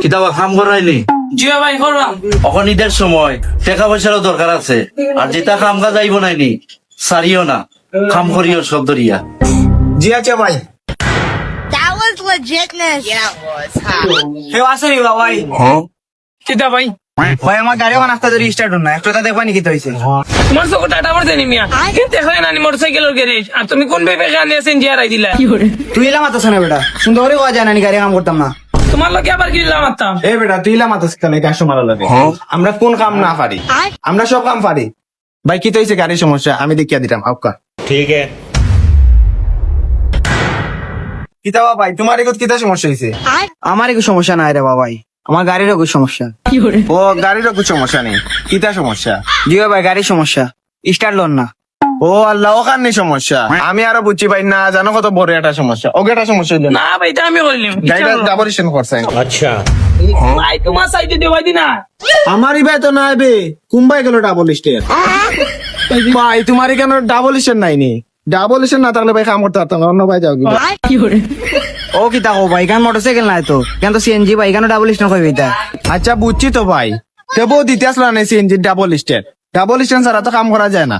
কিতাবা কাম করাইনি জি ভাই করলাম। এখন ঈদের সময় টাকা পয়সারও দরকার আছে, আর যেটা কাম কাজ আইব নাইনি সারিও না, কাম করিও সব দরিয়া। জি আচ্ছা ভাই। That was legitness. Yeah, it was. হে আসেনি ভাই। কিতা ভাই ভাই আমার গাড়ি এখন আস্তে ধরে স্টার্ট না, একটু তা দেখবা নি কি হইছে। তোমার চোখ টাটা পড়ছে নি মিয়া, কিন্তু হয় না মোটরসাইকেলের গ্যারেজ, আর তুমি কোন ভাবে গানে আছেন জিয়ারাই দিলা। তুই ইলা মাতাছ না বেটা, সুন্দর করে কওয়া যায় না গাড়ি কাম করতাম না। তোমার লোকে আবার গিল্লা মারতাম। এ বেটা তুই ইলা মাতাছ কেন কাস্টমার লাগে? আমরা কোন কাম না পারি? আমরা সব কাম পারি। ভাই কি হইছে গাড়ির সমস্যা আমি দেখিয়া দিতাম আপকা। ठीक है। কিতাবা ভাই তোমার এগত কিতা সমস্যা হইছে? আমার কি সমস্যা নাই রে বাবাই, আমার গাড়িরও কি সমস্যা। ও গাড়িরও কি সমস্যা নেই, কিতা সমস্যা? জি ভাই গাড়ির সমস্যা, স্টার্ট লন না। ও আল্লাহ ওখানে সমস্যা, আমি আরো বুঝছি ভাই না জানো কত বড় একটা সমস্যা। ওকে একটা সমস্যা হইলো না, না ভাই এটা আমি বললাম গাড়িটা ডাবল স্ট্যান্ড করছে। अच्छा। ভাই তোমার সাইডে দেওয়াই দিনা। আমারই ভাই তো নাই বে, কুম্বাই গেল ডাবল স্ট্যান্ড। ভাই তোমার কেন ডাবল স্ট্যান্ড নাই নি? ডাবল স্ট্যান্ড না থাকলে ভাই কাম করতে পারতাম না, অন্য ভাই যাও ও কি তাকো ভাই কেন মোটরসাইকেল নাই তো, কেন তো সিএনজি ভাই কেন ডাবল স্ট্যান্ড কইবে এটা? আচ্ছা বুঝছি তো ভাই, তবুও দিতে আসলো না CNG double stand. Double stand ছাড়া তো কাম করা যায় না।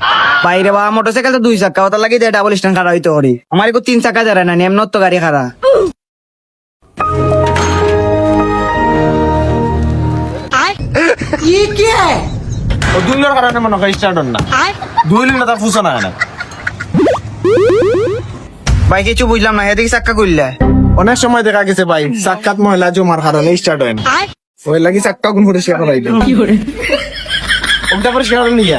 বাইরে বা মোটরসাইকেল তো 2 চাকা, ওটা লাগি ডাবল স্ট্যান্ড খাড়া হইতে পারি। আমার একটু 3 চাকা যারা না, এমনত তো গাড়ি খাড়া। ও দুইলোর কারণে মনে হয় স্টার্ট হন না, দুইলো তা ফুসো না কেন? ভাই কিছু বুঝলাম না, এদিকে চাক্কা করলে অনেক সময় দেখা গেছে ভাই চাক্কাত মহিলা জমার কারণে স্টার্ট হয় না। ওই লাগি চাক্কা গুণ পরিষ্কার করাইলে ওটা পরিষ্কার নিয়ে